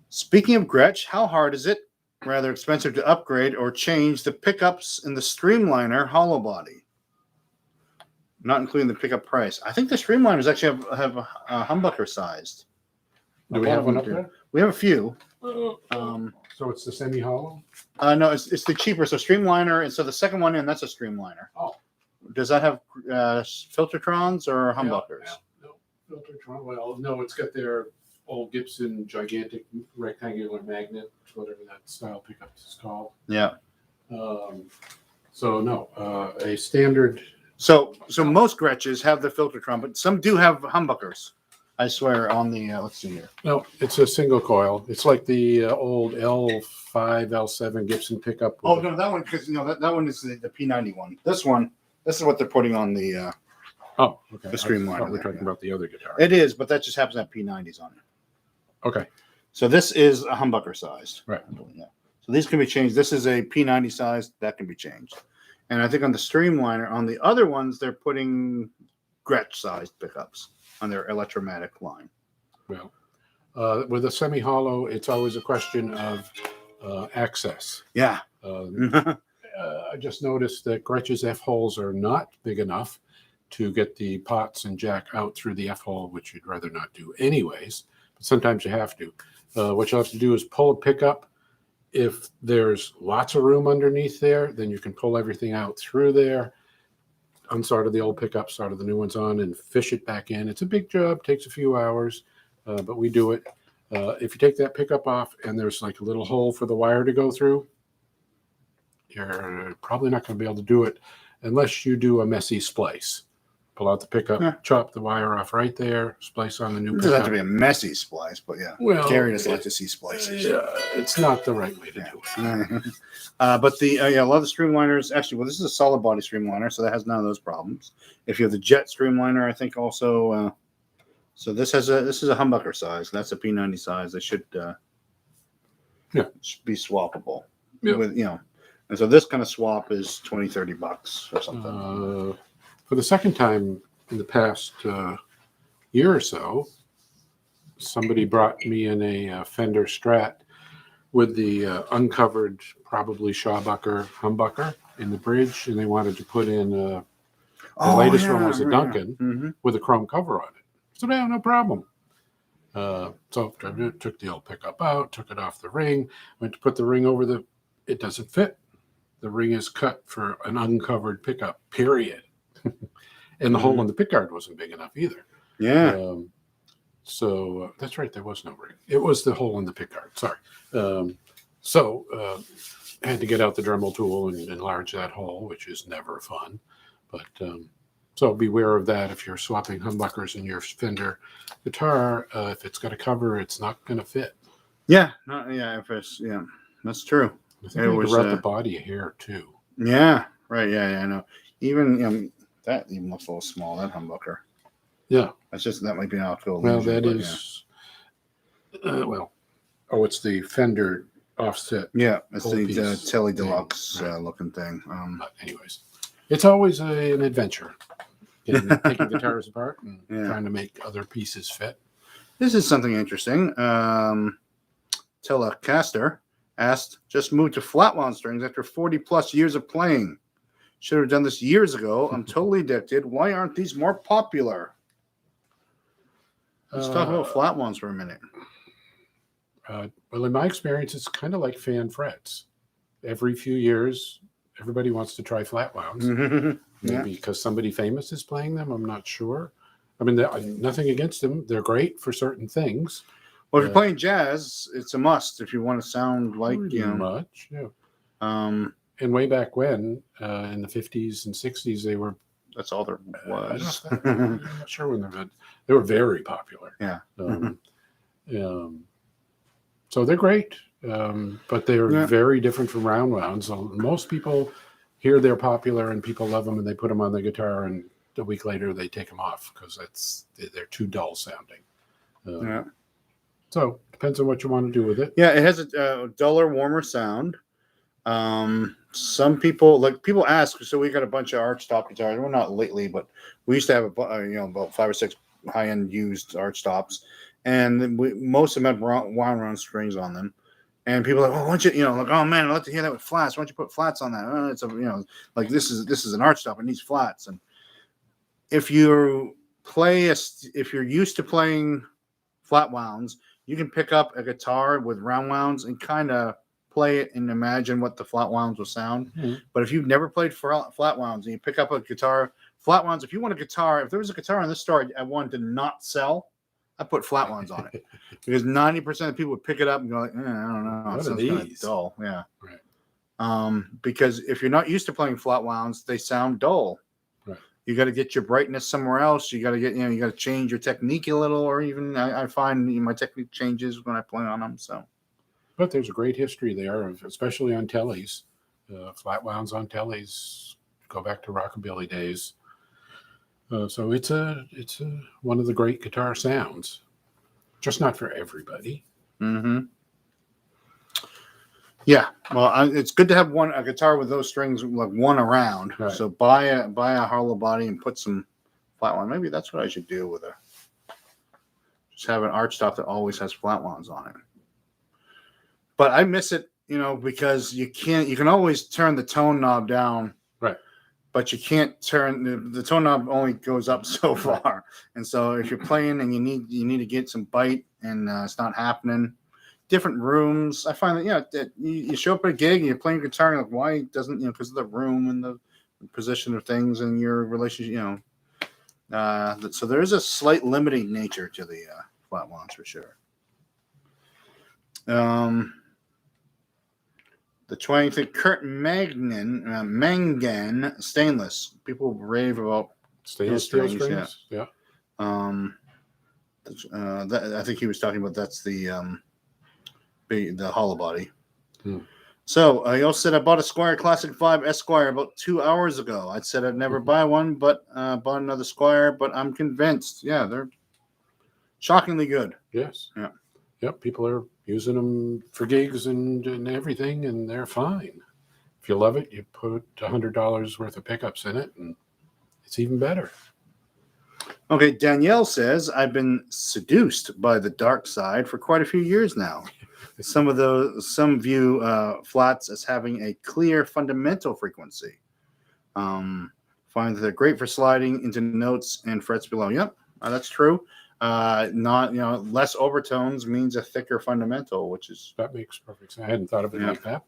Speaking of Gretsch, how hard is it? Rather expensive to upgrade or change the pickups in the Streamliner hollow body, not including the pickup price. I think the Streamliners actually have a humbucker sized. Do we have one up there? We have a few. So it's the semi-hollow? No, it's the cheaper. So Streamliner, and so the second one in, that's a Streamliner. Oh. Does that have Filtertrons or humbuckers? No, Filtertron. Well, no, it's got their old Gibson gigantic rectangular magnet, whatever that style pickup is called. Yeah. So no, a standard. So most Gretches have the Filtertron, but some do have humbuckers. I swear on the let's see here. No, it's a single coil. It's like the old L5, L7 Gibson pickup. Oh no, that one because that one is the P90 one. This is what they're putting on the. Oh, okay. The Streamliner. We're talking about the other guitar. It is, but that just happens to have P90s on it. Okay. So this is a humbucker sized. Right. Yeah. So these can be changed. This is a P90 size. That can be changed. And I think on the Streamliner, on the other ones, they're putting Gretsch sized pickups on their electromatic line. Well, with a semi-hollow, it's always a question of access. Yeah. I just noticed that Gretsch's F-holes are not big enough to get the pots and jack out through the F-hole, which you'd rather not do anyways. But sometimes you have to. What you'll have to do is pull a pickup. If there's lots of room underneath there, then you can pull everything out through there, unsolder the old pickup, solder the new ones on, and fish it back in. It's a big job, takes a few hours, but we do it. If you take that pickup off and there's like a little hole for the wire to go through, you're probably not going to be able to do it unless you do a messy splice. Pull out the pickup, chop the wire off right there, splice on the new pickup. It doesn't have to be a messy splice, but yeah. Well, Gary doesn't like to see splices. Yeah, it's not the right way to do it. But a lot of the Streamliners, actually, this is a solid body Streamliner, so that has none of those problems. If you have the Jet Streamliner, I think also So this is a humbucker size. That's a P90 size. They should be swappable with And so this kind of swap is $20-$30 or something. For the second time in the past year or so, somebody brought me in a Fender Strat with the uncovered, probably Shawbucker humbucker in the bridge, and they wanted to put in the latest one was a Duncan with a chrome cover on it. So no problem. So I took the old pickup out, took it off the ring, went to put the ring over it doesn't fit. The ring is cut for an uncovered pickup, period. And the hole in the pickguard wasn't big enough either. Yeah. So that's right, there was no ring. It was the hole in the pickguard, sorry. So I had to get out the Dremel tool and enlarge that hole, which is never fun. But so beware of that if you're swapping humbuckers in your Fender guitar. If it's got a cover, it's not going to fit. Yeah, that's true. I think you could route the body a hair too. Yeah, right. Yeah, I know. Even that even looks a little small. That humbucker. Yeah, that might be an outfield. Well, that is. Yeah. It's the Fender offset. Yeah, it's the Telly Deluxe looking thing. But anyways, it's always an adventure. Taking guitars apart and trying to make other pieces fit. This is something interesting. Telecaster asked, just moved to flat wound strings after 40 plus years of playing. Should have done this years ago. I'm totally addicted. Why aren't these more popular? Let's talk about flat wounds for a minute. Well, in my experience, it's kind of like fan frets. Every few years, everybody wants to try flat wounds. Maybe because somebody famous is playing them. I'm not sure. I mean, nothing against them. They're great for certain things. Well, if you're playing jazz, it's a must if you want to sound like much. Yeah. And way back when, in the 50s and 60s, they were. That's all there was. I'm not sure when they were very popular. Yeah. So they're great, but they're very different from round wounds. So most people hear they're popular and people love them and they put them on the guitar, and a week later they take them off because they're too dull sounding. So depends on what you want to do with it. Yeah, it has a duller, warmer sound. Some people ask. So we got a bunch of archtop guitars. Well, not lately, but we used to have about 5 or 6 high-end used archtops, and most of them had wound strings on them. And people are like, why don't you, like, oh man, I'd like to hear that with flats. Why don't you put flats on that? It's like this is an archtop. It needs flats. And if you're used to playing flat wounds, you can pick up a guitar with round wounds and kind of play it and imagine what the flat wounds will sound. But if you've never played flat wounds and you pick up a guitar, flat wounds, if you want a guitar, if there was a guitar in this store I wanted to not sell, I put flat wounds on it because 90% of people would pick it up and go like, I don't know, it sounds kind of dull. Yeah. Right. Because if you're not used to playing flat wounds, they sound dull. Right. You got to get your brightness somewhere else. You got to you got to change your technique a little, or even I find my technique changes when I play on them. So. But there's a great history there, especially on tellies. Flat wounds on tellies go back to rockabilly days. So it's one of the great guitar sounds, just not for everybody. Yeah, well, it's good to have a guitar with those strings, like one around. Right. So buy a hollow body and put some flat wound. Maybe that's what I should do with just have an archtop that always has flat wounds on it. But I miss it, because you can always turn the tone knob down. Right. But you can't turn the tone knob only goes up so far. And so if you're playing and you need to get some bite and it's not happening, different rooms, I find that you show up at a gig and you're playing guitar and like, why doesn't because of the room and the position of things and your relationship, so there is a slight limiting nature to the flat wounds for sure. The 20th Kurt Mangan stainless. People rave about stainless steel strings. Yeah. I think he was talking about that's the hollow body. So he also said I bought a Squier Classic 5 Esquire about 2 hours ago. I said I'd never buy one, but bought another Squier. But I'm convinced. Yeah, shockingly good. Yes. Yeah. Yep. People are using them for gigs and everything, and they're fine. If you love it, you put $100 worth of pickups in it, and it's even better. Okay, Danielle says, I've been seduced by the dark side for quite a few years now. Some view flats as having a clear fundamental frequency. Find that they're great for sliding into notes and frets below. Yep, that's true. Not less overtones means a thicker fundamental, which is that makes perfect sense. I hadn't thought of it like that,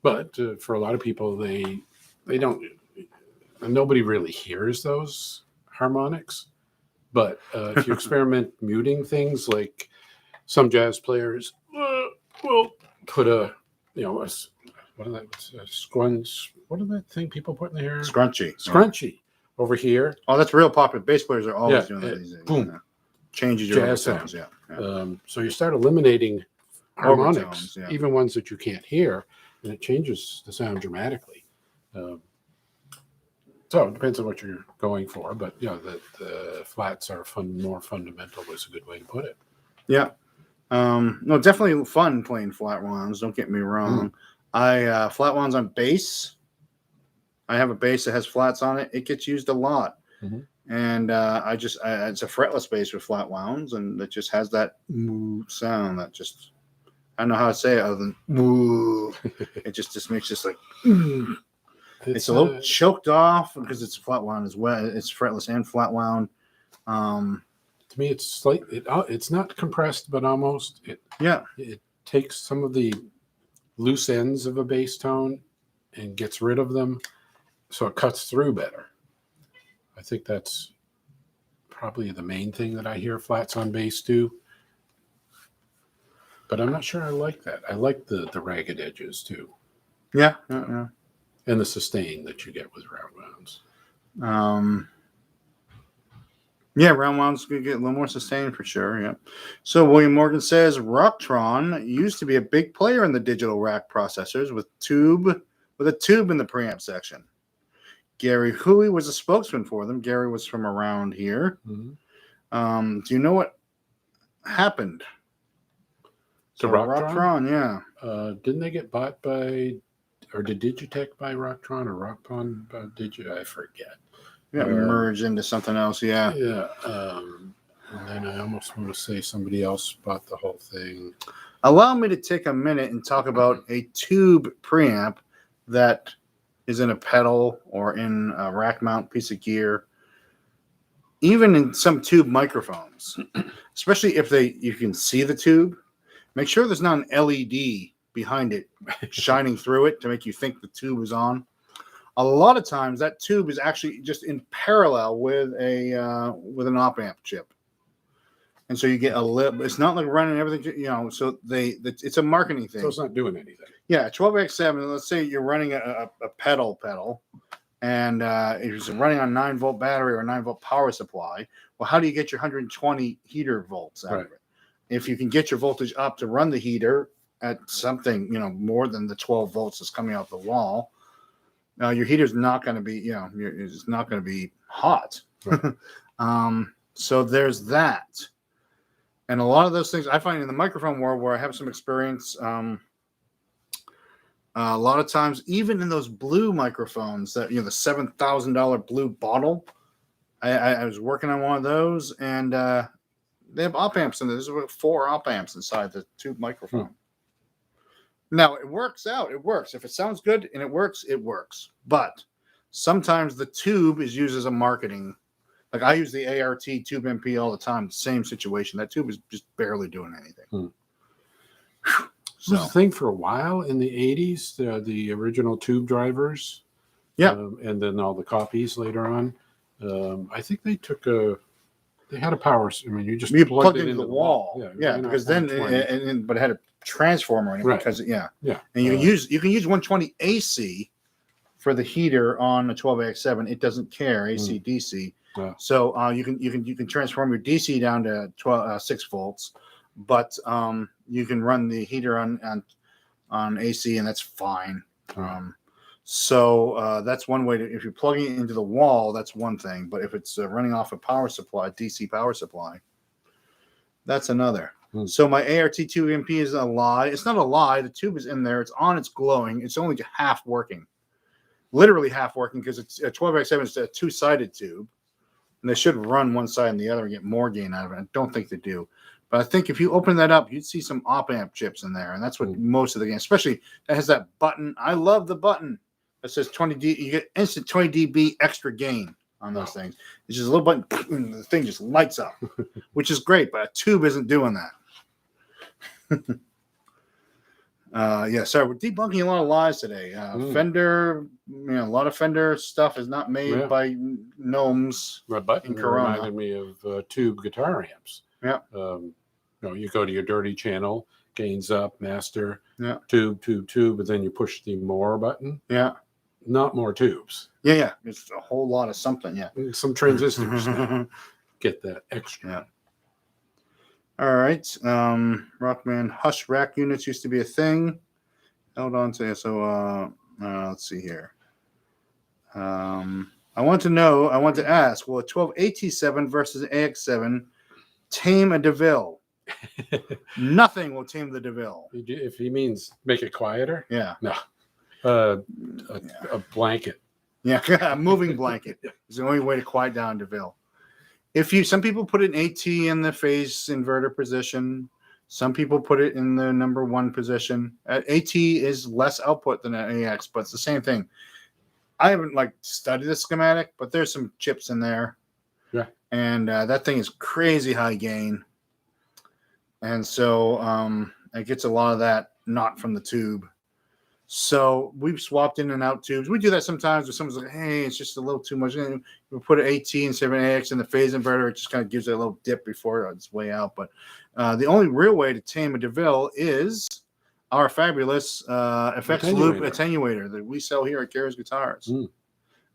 but for a lot of people, they don't. Nobody really hears those harmonics. But if you experiment muting things, like some jazz players will put what is that thing people put in their hair? Scrunchy over here. Oh, that's real popular. Bass players are always doing that these days. Boom. Changes your jazz overtones. sound. So you start eliminating harmonics, even ones that you can't hear, and it changes the sound dramatically. So it depends on what you're going for, but the flats are more fundamental is a good way to put it. Yeah. No, definitely fun playing flat wounds. Don't get me wrong. I flat wounds on bass. I have a bass that has flats on it. It gets used a lot. And it's a fretless bass with flat wounds, and it just has that sound that just, I don't know how to say it other than it just makes just like it's a little choked off because it's flat wound as well. It's fretless and flat wound. To me, it's it's not compressed, but almost. It takes some of the loose ends of a bass tone and gets rid of them, so it cuts through better. I think that's probably the main thing that I hear flats on bass do. But I'm not sure I like that. I like the ragged edges too. Yeah. And the sustain that you get with round wounds. Round wounds could get a little more sustain for sure. Yeah. So William Morgan says Rocktron used to be a big player in the digital rack processors with a tube in the preamp section. Gary Huey was a spokesman for them. Gary was from around here. Do you know what happened to Rocktron? Yeah. Didn't they get bought by, or did Digitech buy Rocktron or Rockpon buy I forget. Yeah, merged into something else. Yeah. Yeah. And then I almost want to say somebody else bought the whole thing. Allow me to take a minute and talk about a tube preamp that is in a pedal or in a rack mount piece of gear. Even in some tube microphones, especially if you can see the tube, make sure there's not an LED behind it shining through it to make you think the tube is on. A lot of times that tube is actually just in parallel with an op amp chip. And so you get a little, it's not like running everything, so it's a marketing thing. So it's not doing anything. Yeah, 12x7, let's say you're running a pedal, and it's running on 9-volt battery or 9-volt power supply. Well, how do you get your 120 heater volts out of it? If you can get your voltage up to run the heater at something, more than the 12 volts that's coming out the wall, your heater's not going to be, it's not going to be hot. Right. So there's that. And a lot of those things I find in the microphone world where I have some experience, a lot of times, even in those blue microphones that, the $7,000 blue bottle, I was working on one of those, and they have op amps in there. There's about 4 op amps inside the tube microphone. Now, it works out. It works. If it sounds good and it works, it works. But sometimes the tube is used as a marketing. Like I use the ART tube MP all the time. Same situation. That tube is just barely doing anything. So. It was a thing for a while in the 80s, the original tube drivers. Yeah. And then all the copies later on. I think they had a power. I mean, you plugged it into the wall. Yeah, because then, but it had a transformer in it, because and you can use 120 AC for the heater on a 12AX7. It doesn't care AC DC. So you can transform your DC down to 6 volts, but you can run the heater on AC, and that's fine. So that's one way if you're plugging it into the wall, that's one thing. But if it's running off a power supply, DC power supply, That's another. Hmm. So my ART2 EMP is a lie. It's not a lie. The tube is in there. It's on. It's glowing. It's only half working. Literally half working because it's a 12x7. It's a two-sided tube. And they should run one side and the other and get more gain out of it. I don't think they do. But I think if you open that up, you'd see some op-amp chips in there. And that's what most of the game, especially that has that button. I love the button that says 20D. You get instant 20 dB extra gain on those things. It's just a little button and the thing just lights up, which is great. But a tube isn't doing that. Sorry, we're debunking a lot of lies today. Fender, a lot of Fender stuff is not made by gnomes. My button in Corona. reminded me of tube guitar amps. Yeah. You go to your dirty channel, gains up, master, Yeah. tube, and then you push the more button. Yeah. Not more tubes. Yeah. It's a whole lot of something. Yeah. Some transistors now get that extra. Yeah. All right. Rockman Hush rack units used to be a thing. Held on to so let's see here. I want to ask, will a 12 AT7 versus an AX7 tame a DeVille? Nothing will tame the DeVille. If he means make it quieter, Yeah. no. A blanket. Yeah, a moving blanket is the only way to quiet down DeVille. Some people put an AT in the phase inverter position. Some people put it in the number one position. AT is less output than an AX, but it's the same thing. I haven't studied the schematic, but there's some chips in there. Yeah. And that thing is crazy high gain. And so it gets a lot of that not from the tube. So we've swapped in and out tubes. We do that sometimes when someone's like, hey, it's just a little too much. And we put an AT instead of an AX in the phase inverter. It just kind of gives it a little dip before it's way out. But the only real way to tame a DeVille is our fabulous effects loop attenuator that we sell here at Kara's Guitars.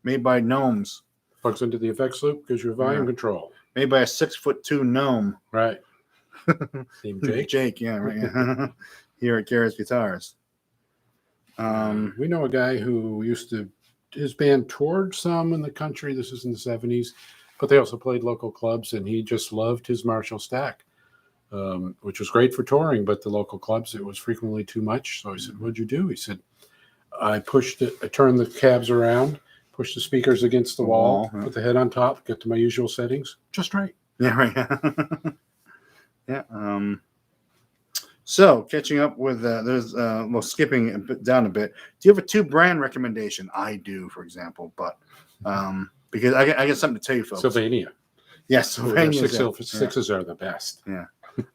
Made by gnomes. Plugs into the effects loop, gives you volume control. Made by a 6'2" gnome. Right. Named Jake. Jake, yeah, right. Yeah. Here at Kara's Guitars. We know a guy who his band toured some in the country. This is in the 70s, but they also played local clubs, and he just loved his Marshall stack, which was great for touring, but the local clubs, it was frequently too much. So I said, what'd you do? He said, I turned the cabs around, pushed the speakers against the wall, put the head on top, get to my usual settings, just right. Yeah, right. Yeah. So catching up with skipping down a bit. Do you have a tube brand recommendation? I do, for example, but because I got something to tell you, folks. Sylvania. Yes, Sylvania. Sixes are the best. Yeah.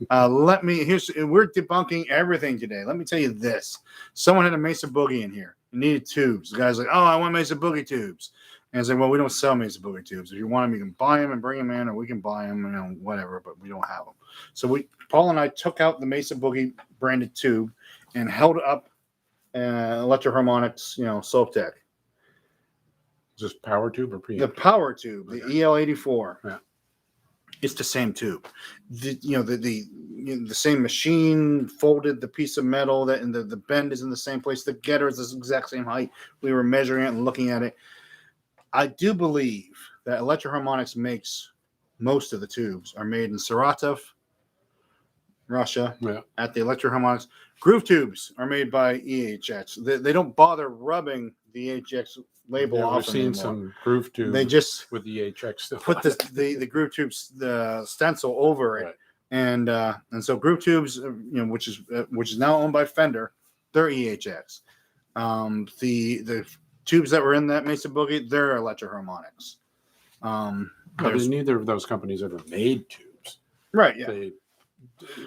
We're debunking everything today. Let me tell you this. Someone had a Mesa Boogie in here. It needed tubes. The guy's like, oh, I want Mesa Boogie tubes. And I said, well, we don't sell Mesa Boogie tubes. If you want them, you can buy them and bring them in, or we can buy them, whatever, but we don't have them. So Paul and I took out the Mesa Boogie branded tube and held up Electro Harmonics, Slope Tech. Is this power tube or preamp? The power tube, the Okay. EL84. Yeah. It's the same tube. The same machine folded the piece of metal and the bend is in the same place. The getter is the exact same height. We were measuring it and looking at it. I do believe that Electro Harmonics makes most of the tubes are made in Saratov, Russia, at the Electro Harmonics. Groove tubes are made by EHX. They don't bother rubbing the EHX label off. I've seen some groove tubes. They just with the EHX stuff. Put the groove tubes stencil over it, and so groove tubes, which is now owned by Fender, they're EHX. The tubes that were in that Mesa Boogie, they're Electro Harmonics. But neither of those companies ever made tubes. Right, yeah.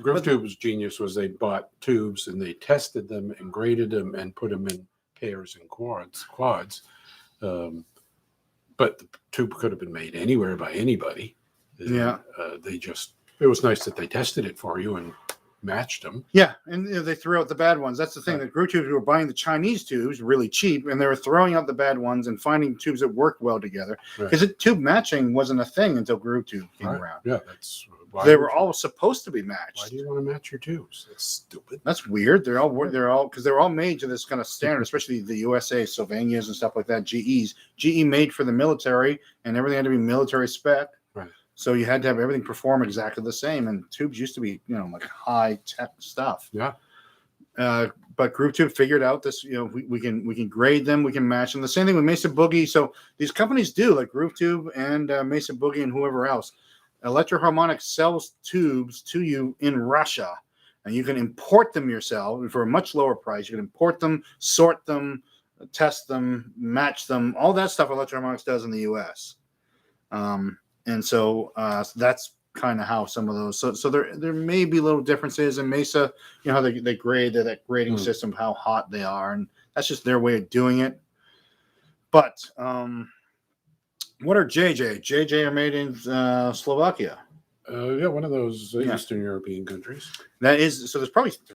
Groove Tube's genius was they bought tubes and they tested them and graded them and put them in pairs and quads. But the tube could have been made anywhere by anybody. Yeah. It was nice that they tested it for you and matched them. Yeah, and they threw out the bad ones. That's the thing. The groove tubes were buying the Chinese tubes really cheap, and they were throwing out the bad ones and finding tubes that worked well together. Because tube matching wasn't a thing until groove tube came around. Yeah, that's why they were all supposed to be matched. Why do you want to match your tubes? That's stupid. That's weird. They're all because they're all made to this kind of standard, especially the USA, Sylvanias and stuff like that. GE made for the military, and everything had to be military spec. Right. So you had to have everything perform exactly the same. And tubes used to be, like high tech stuff. Yeah. But Groove Tube figured out this, we can grade them, we can match them. The same thing with Mesa Boogie. So these companies do, like Groove Tube and Mesa Boogie and whoever else. Electro Harmonic sells tubes to you in Russia, and you can import them yourself for a much lower price. You can import them, sort them, test them, match them, all that stuff Electro Harmonics does in the U.S. And so that's kind of how some of those. So there may be little differences in Mesa. How they grade that grading system, how hot they are, and that's just their way of doing it. But what are JJ? JJ are made in Slovakia. Yeah, one of those Eastern European countries. That is, so there's probably